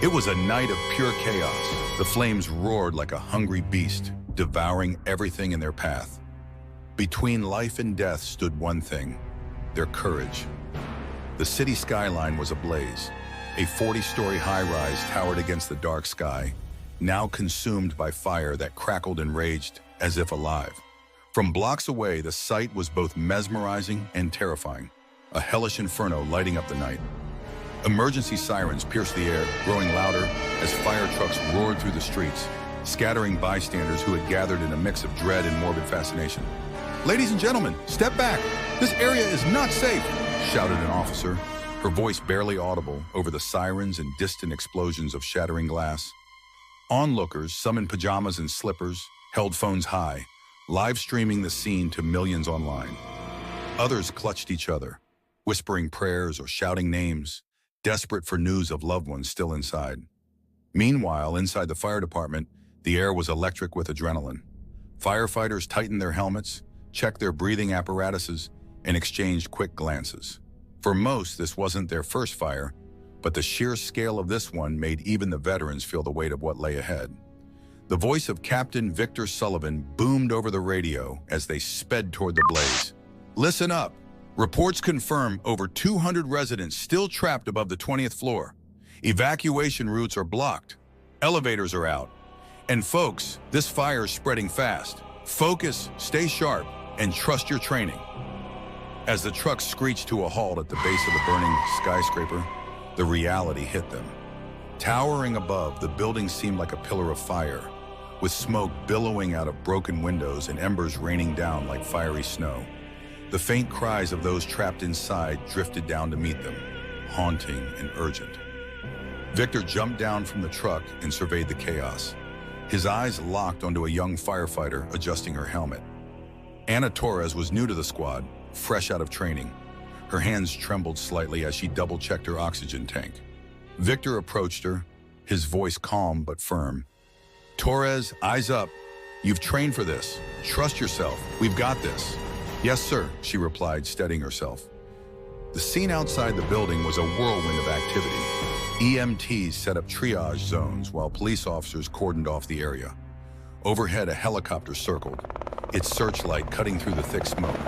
It was a night of pure chaos. The flames roared like a hungry beast, devouring everything in their path. Between life and death stood one thing: their courage. The city skyline was ablaze. A 40-story high-rise towered against the dark sky, now consumed by fire that crackled and raged as if alive. From blocks away, the sight was both mesmerizing and terrifying, a hellish inferno lighting up the night. Emergency sirens pierced the air, growing louder as fire trucks roared through the streets, scattering bystanders who had gathered in a mix of dread and morbid fascination. "Ladies and gentlemen, step back! This area is not safe!" shouted an officer, her voice barely audible over the sirens and distant explosions of shattering glass. Onlookers, some in pajamas and slippers, held phones high, live streaming the scene to millions online. Others clutched each other, whispering prayers or shouting names, desperate for news of loved ones still inside. Meanwhile, inside the fire department, the air was electric with adrenaline. Firefighters tightened their helmets, checked their breathing apparatuses, and exchanged quick glances. For most, this wasn't their first fire, but the sheer scale of this one made even the veterans feel the weight of what lay ahead. The voice of Captain Victor Sullivan boomed over the radio as they sped toward the blaze. "Listen up. Reports confirm over 200 residents still trapped above the 20th floor. Evacuation routes are blocked. Elevators are out. And folks, this fire is spreading fast. Focus, stay sharp, and trust your training." As the truck screeched to a halt at the base of the burning skyscraper, the reality hit them. Towering above, the building seemed like a pillar of fire, with smoke billowing out of broken windows and embers raining down like fiery snow. The faint cries of those trapped inside drifted down to meet them, haunting and urgent. Victor jumped down from the truck and surveyed the chaos. His eyes locked onto a young firefighter adjusting her helmet. Anna Torres was new to the squad, fresh out of training. Her hands trembled slightly as she double-checked her oxygen tank. Victor approached her, his voice calm but firm. "Torres, eyes up. You've trained for this. Trust yourself. We've got this." "Yes, sir," she replied, steadying herself. The scene outside the building was a whirlwind of activity. EMTs set up triage zones while police officers cordoned off the area. Overhead, a helicopter circled, its searchlight cutting through the thick smoke.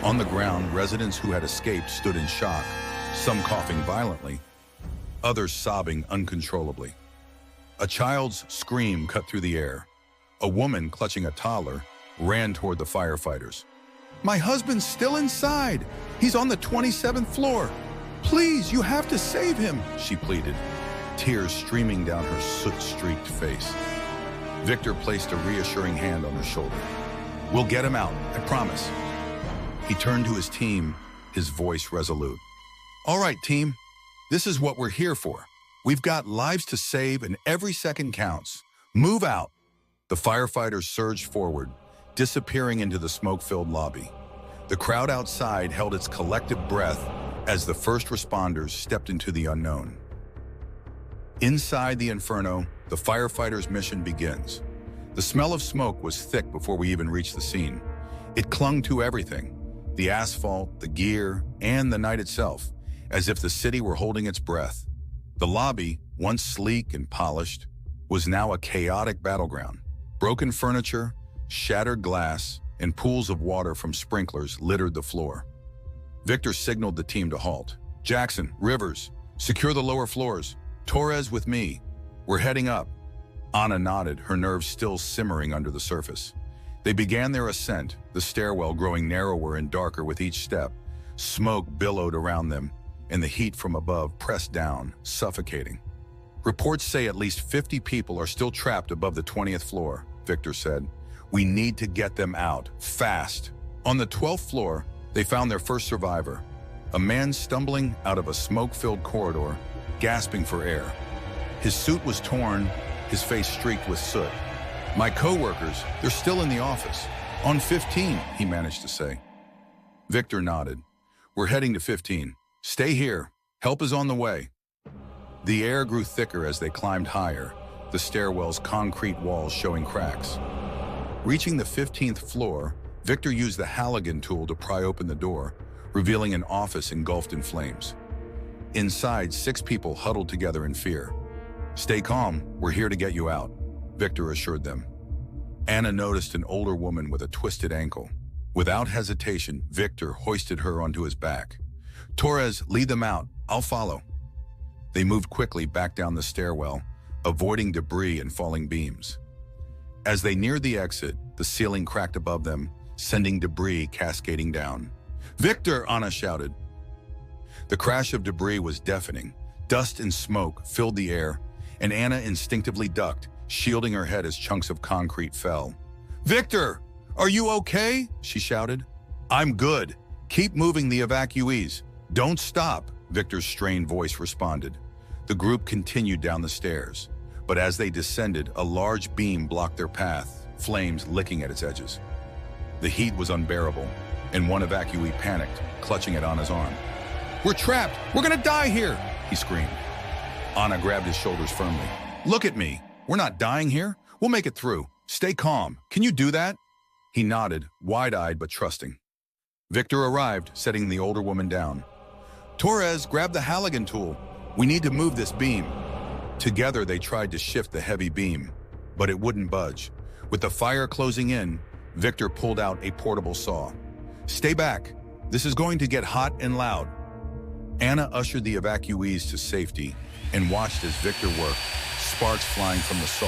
On the ground, residents who had escaped stood in shock, some coughing violently, others sobbing uncontrollably. A child's scream cut through the air. A woman, clutching a toddler, ran toward the firefighters. "My husband's still inside. He's on the 27th floor. Please, you have to save him," she pleaded, tears streaming down her soot-streaked face. Victor placed a reassuring hand on her shoulder. "We'll get him out, I promise." He turned to his team, his voice resolute. "All right, team, this is what we're here for. We've got lives to save and every second counts. Move out." The firefighters surged forward, disappearing into the smoke-filled lobby. The crowd outside held its collective breath as the first responders stepped into the unknown. Inside the inferno, the firefighters' mission begins. The smell of smoke was thick before we even reached the scene. It clung to everything, the asphalt, the gear, and the night itself, as if the city were holding its breath. The lobby, once sleek and polished, was now a chaotic battleground. Broken furniture, shattered glass, and pools of water from sprinklers littered the floor. Victor signaled the team to halt. "Jackson, Rivers, secure the lower floors. Torres with me. We're heading up." Anna nodded, her nerves still simmering under the surface. They began their ascent, the stairwell growing narrower and darker with each step. Smoke billowed around them, and the heat from above pressed down, suffocating. "Reports say at least 50 people are still trapped above the 20th floor," Victor said. "We need to get them out, fast." On the 12th floor, they found their first survivor, a man stumbling out of a smoke-filled corridor, gasping for air. His suit was torn, his face streaked with soot. "My co-workers, they're still in the office. On 15, he managed to say. Victor nodded. "We're heading to 15. Stay here. Help is on the way." The air grew thicker as they climbed higher, the stairwell's concrete walls showing cracks. Reaching the 15th floor, Victor used the Halligan tool to pry open the door, revealing an office engulfed in flames. Inside, 6 people huddled together in fear. Stay calm, we're here to get you out, Victor assured them. Anna noticed an older woman with a twisted ankle. Without hesitation, Victor hoisted her onto his back. Torres, lead them out, I'll follow. They moved quickly back down the stairwell, avoiding debris and falling beams. As they neared the exit, the ceiling cracked above them, sending debris cascading down. Victor, Anna shouted. The crash of debris was deafening. Dust and smoke filled the air, and Anna instinctively ducked, shielding her head as chunks of concrete fell. Victor, are you okay? She shouted. I'm good. Keep moving the evacuees. Don't stop, Victor's strained voice responded. The group continued down the stairs, but as they descended, a large beam blocked their path, flames licking at its edges. The heat was unbearable, and one evacuee panicked, clutching at Anna's arm. We're trapped! We're gonna die here! He screamed. Anna grabbed his shoulders firmly. Look at me! We're not dying here. We'll make it through. Stay calm. Can you do that? He nodded, wide-eyed but trusting. Victor arrived, setting the older woman down. Torres, grab the Halligan tool. We need to move this beam. Together, they tried to shift the heavy beam, but it wouldn't budge. With the fire closing in, Victor pulled out a portable saw. Stay back. This is going to get hot and loud. Anna ushered the evacuees to safety and watched as Victor worked, sparks flying from the saw.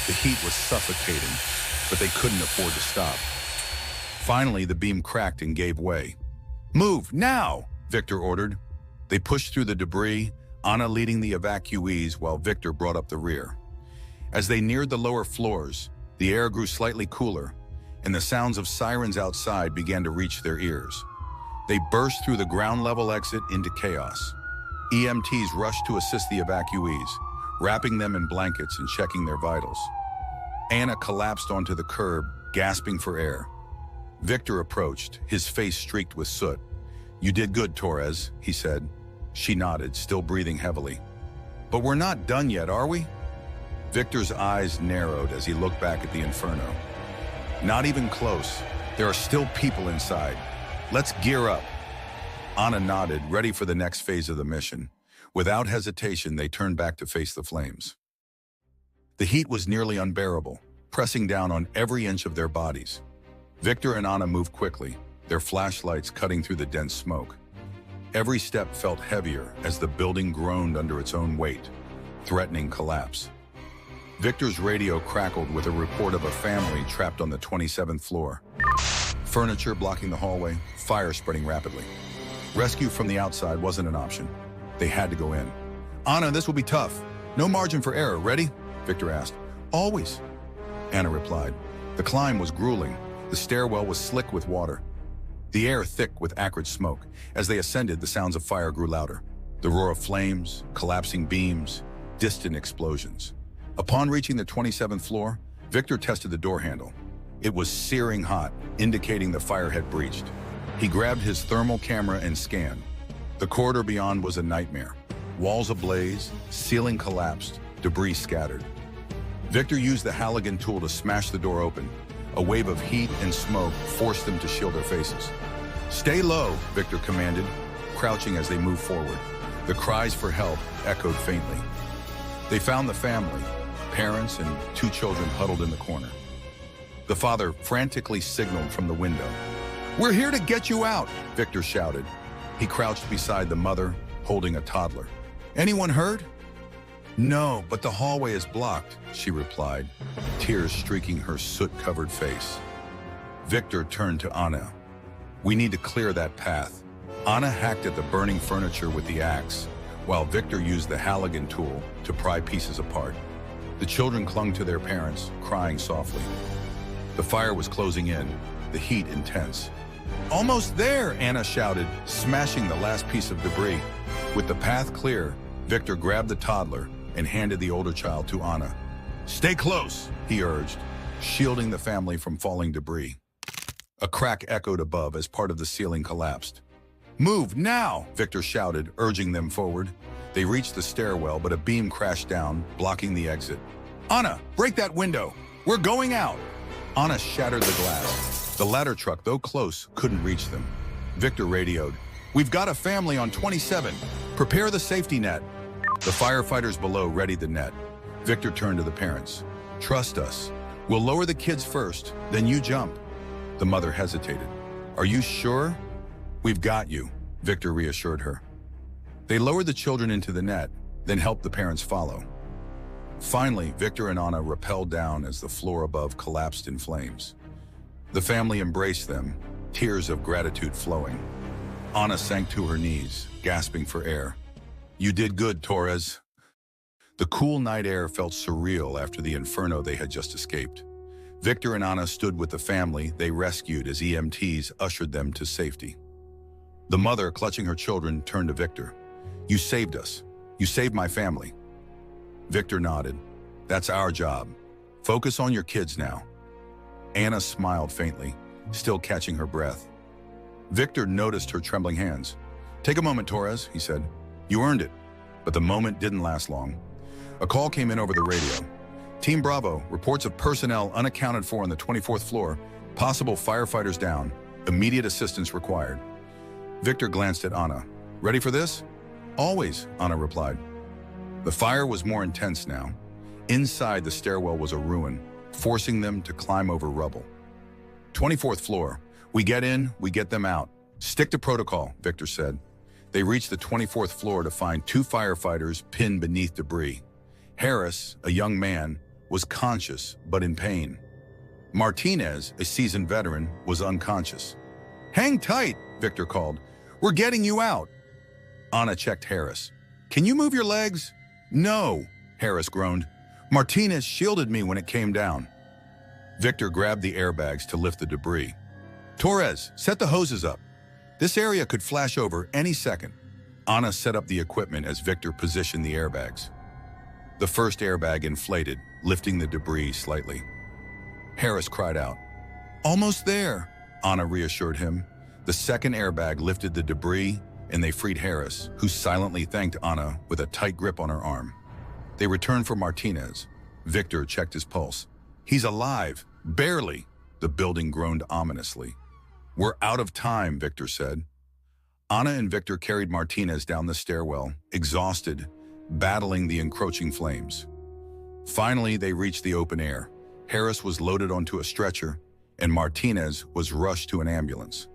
The heat was suffocating, but they couldn't afford to stop. Finally, the beam cracked and gave way. Move, now, Victor ordered. They pushed through the debris, Anna leading the evacuees while Victor brought up the rear. As they neared the lower floors, the air grew slightly cooler, and the sounds of sirens outside began to reach their ears. They burst through the ground-level exit into chaos. EMTs rushed to assist the evacuees, wrapping them in blankets and checking their vitals. Anna collapsed onto the curb, gasping for air. Victor approached, his face streaked with soot. You did good, Torres, he said. She nodded, still breathing heavily. But we're not done yet, are we? Victor's eyes narrowed as he looked back at the inferno. Not even close. There are still people inside. Let's gear up. Anna nodded, ready for the next phase of the mission. Without hesitation, they turned back to face the flames. The heat was nearly unbearable, pressing down on every inch of their bodies. Victor and Anna moved quickly, their flashlights cutting through the dense smoke. Every step felt heavier as the building groaned under its own weight, threatening collapse. Victor's radio crackled with a report of a family trapped on the 27th floor. Furniture blocking the hallway, fire spreading rapidly. Rescue from the outside wasn't an option. They had to go in. Anna, this will be tough. No margin for error. Ready? Victor asked. Always, Anna replied. The climb was grueling. The stairwell was slick with water. The air thick with acrid smoke. As they ascended, the sounds of fire grew louder. The roar of flames, collapsing beams, distant explosions. Upon reaching the 27th floor, Victor tested the door handle. It was searing hot, indicating the fire had breached. He grabbed his thermal camera and scanned. The corridor beyond was a nightmare. Walls ablaze, ceiling collapsed, debris scattered. Victor used the Halligan tool to smash the door open. A wave of heat and smoke forced them to shield their faces. Stay low, Victor commanded, crouching as they moved forward. The cries for help echoed faintly. They found the family, parents and 2 children huddled in the corner. The father frantically signaled from the window. We're here to get you out, Victor shouted. He crouched beside the mother, holding a toddler. Anyone hurt? No, but the hallway is blocked, she replied, tears streaking her soot-covered face. Victor turned to Anna. We need to clear that path. Anna hacked at the burning furniture with the axe, while Victor used the Halligan tool to pry pieces apart. The children clung to their parents, crying softly. The fire was closing in, the heat intense. Almost there, Anna shouted, smashing the last piece of debris. With the path clear, Victor grabbed the toddler and handed the older child to Anna. Stay close, he urged, shielding the family from falling debris. A crack echoed above as part of the ceiling collapsed. Move now, Victor shouted, urging them forward. They reached the stairwell, but a beam crashed down, blocking the exit. Anna, break that window. We're going out. Anna shattered the glass. The ladder truck, though close, couldn't reach them. Victor radioed. We've got a family on 27. Prepare the safety net. The firefighters below readied the net. Victor turned to the parents. "Trust us. We'll lower the kids first, then you jump." The mother hesitated. "Are you sure?" "We've got you," Victor reassured her. They lowered the children into the net, then helped the parents follow. Finally, Victor and Anna rappelled down as the floor above collapsed in flames. The family embraced them, tears of gratitude flowing. Anna sank to her knees, gasping for air. "You did good, Torres." The cool night air felt surreal after the inferno they had just escaped. Victor and Anna stood with the family they rescued as EMTs ushered them to safety. The mother, clutching her children, turned to Victor. "You saved us. You saved my family." Victor nodded. "That's our job. Focus on your kids now." Anna smiled faintly, still catching her breath. Victor noticed her trembling hands. "Take a moment, Torres," he said. "You earned it." But the moment didn't last long. A call came in over the radio. "Team Bravo, reports of personnel unaccounted for on the 24th floor. Possible firefighters down. Immediate assistance required." Victor glanced at Anna. "Ready for this?" "Always," Anna replied. The fire was more intense now. Inside, the stairwell was a ruin, forcing them to climb over rubble. 24th floor. "We get in, we get them out. Stick to protocol," Victor said. They reached the 24th floor to find 2 firefighters pinned beneath debris. Harris, a young man, was conscious but in pain. Martinez, a seasoned veteran, was unconscious. "Hang tight," Victor called. "We're getting you out." Anna checked Harris. "Can you move your legs?" "No," Harris groaned. "Martinez shielded me when it came down." Victor grabbed the airbags to lift the debris. "Torres, set the hoses up. This area could flash over any second." Anna set up the equipment as Victor positioned the airbags. The first airbag inflated, lifting the debris slightly. Harris cried out. "Almost there," Anna reassured him. The second airbag lifted the debris, and they freed Harris, who silently thanked Anna with a tight grip on her arm. They returned for Martinez. Victor checked his pulse. "He's alive, barely," the building groaned ominously. "We're out of time," Victor said. Anna and Victor carried Martinez down the stairwell, exhausted, battling the encroaching flames. Finally, they reached the open air. Harris was loaded onto a stretcher, and Martinez was rushed to an ambulance.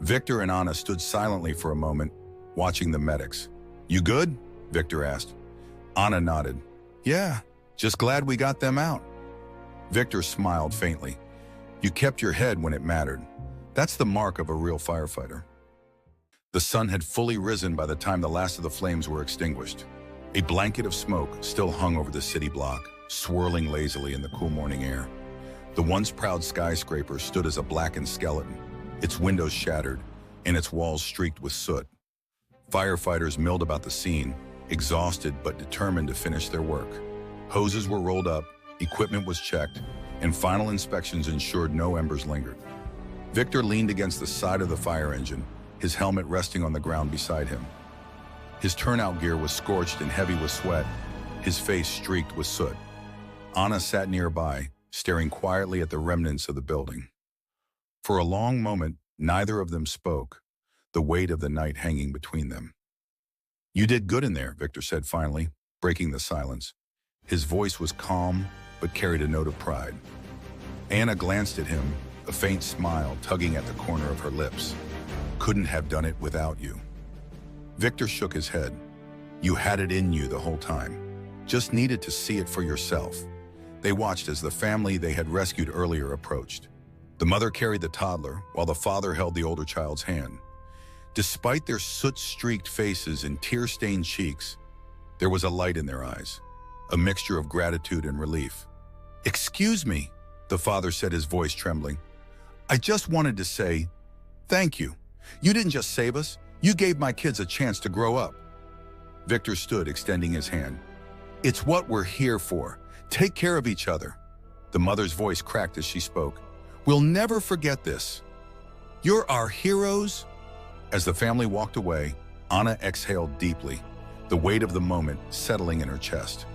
Victor and Anna stood silently for a moment, watching the medics. "You good?" Victor asked. Anna nodded. "Yeah, just glad we got them out." Victor smiled faintly. "You kept your head when it mattered. That's the mark of a real firefighter." The sun had fully risen by the time the last of the flames were extinguished. A blanket of smoke still hung over the city block, swirling lazily in the cool morning air. The once proud skyscraper stood as a blackened skeleton, its windows shattered, and its walls streaked with soot. Firefighters milled about the scene, exhausted but determined to finish their work. Hoses were rolled up, equipment was checked, and final inspections ensured no embers lingered. Victor leaned against the side of the fire engine, his helmet resting on the ground beside him. His turnout gear was scorched and heavy with sweat, his face streaked with soot. Anna sat nearby, staring quietly at the remnants of the building. For a long moment, neither of them spoke, the weight of the night hanging between them. "You did good in there," Victor said finally, breaking the silence. His voice was calm, but carried a note of pride. Anna glanced at him, a faint smile tugging at the corner of her lips. "Couldn't have done it without you." Victor shook his head. "You had it in you the whole time. Just needed to see it for yourself." They watched as the family they had rescued earlier approached. The mother carried the toddler, while the father held the older child's hand. Despite their soot-streaked faces and tear-stained cheeks, there was a light in their eyes, a mixture of gratitude and relief. "Excuse me," the father said, his voice trembling. "I just wanted to say, thank you. You didn't just save us, you gave my kids a chance to grow up." Victor stood, extending his hand. "It's what we're here for. Take care of each other." The mother's voice cracked as she spoke. "We'll never forget this. You're our heroes." As the family walked away, Anna exhaled deeply, the weight of the moment settling in her chest.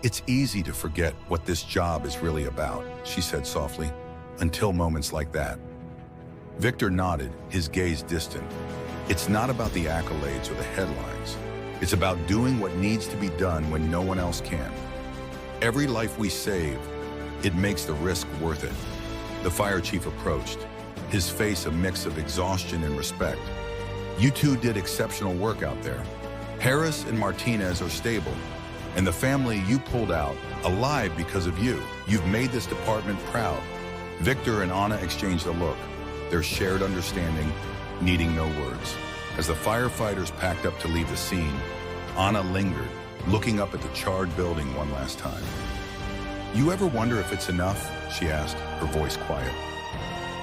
"It's easy to forget what this job is really about," she said softly, "until moments like that." Victor nodded, his gaze distant. "It's not about the accolades or the headlines. It's about doing what needs to be done when no one else can. Every life we save, it makes the risk worth it. The fire chief approached, his face a mix of exhaustion and respect. You two did exceptional work out there. Harris and Martinez are stable, and the family you pulled out, alive because of you. You've made this department proud. Victor and Anna exchanged a look, their shared understanding needing no words. As the firefighters packed up to leave the scene, Anna lingered, looking up at the charred building one last time. You ever wonder if it's enough? She asked, her voice quiet.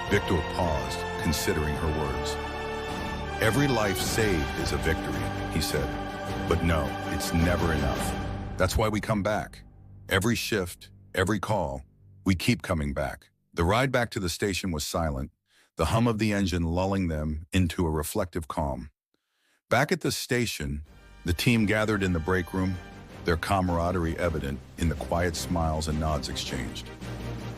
Victor paused, considering her words. Every life saved is a victory, he said. But no, it's never enough. That's why we come back. Every shift, every call, we keep coming back. The ride back to the station was silent, the hum of the engine lulling them into a reflective calm. Back at the station, the team gathered in the break room, their camaraderie evident in the quiet smiles and nods exchanged.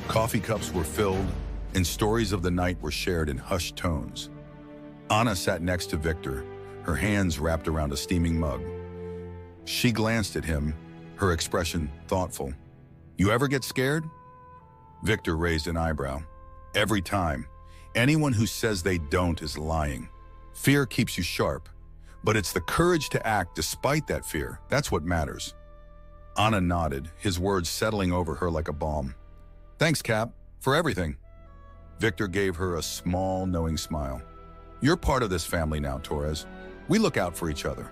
Coffee cups were filled, and stories of the night were shared in hushed tones. Anna sat next to Victor, her hands wrapped around a steaming mug. She glanced at him, her expression thoughtful. You ever get scared? Victor raised an eyebrow. Every time. Anyone who says they don't is lying. Fear keeps you sharp, but it's the courage to act despite that fear. That's what matters. Anna nodded, his words settling over her like a balm. Thanks, Cap, for everything. Victor gave her a small, knowing smile. You're part of this family now, Torres. We look out for each other.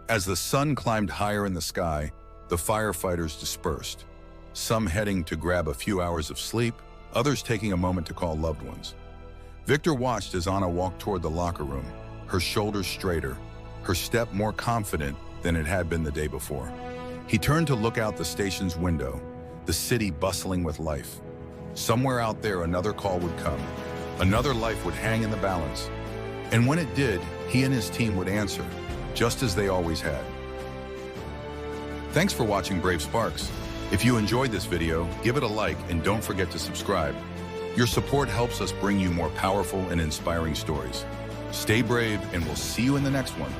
As the sun climbed higher in the sky, the firefighters dispersed, some heading to grab a few hours of sleep, others taking a moment to call loved ones. Victor watched as Anna walked toward the locker room, her shoulders straighter, her step more confident than it had been the day before. He turned to look out the station's window, the city bustling with life. Somewhere out there, another call would come. Another life would hang in the balance. And when it did, he and his team would answer, just as they always had. Thanks for watching Brave Sparks. If you enjoyed this video, give it a like and don't forget to subscribe. Your support helps us bring you more powerful and inspiring stories. Stay brave, and we'll see you in the next one.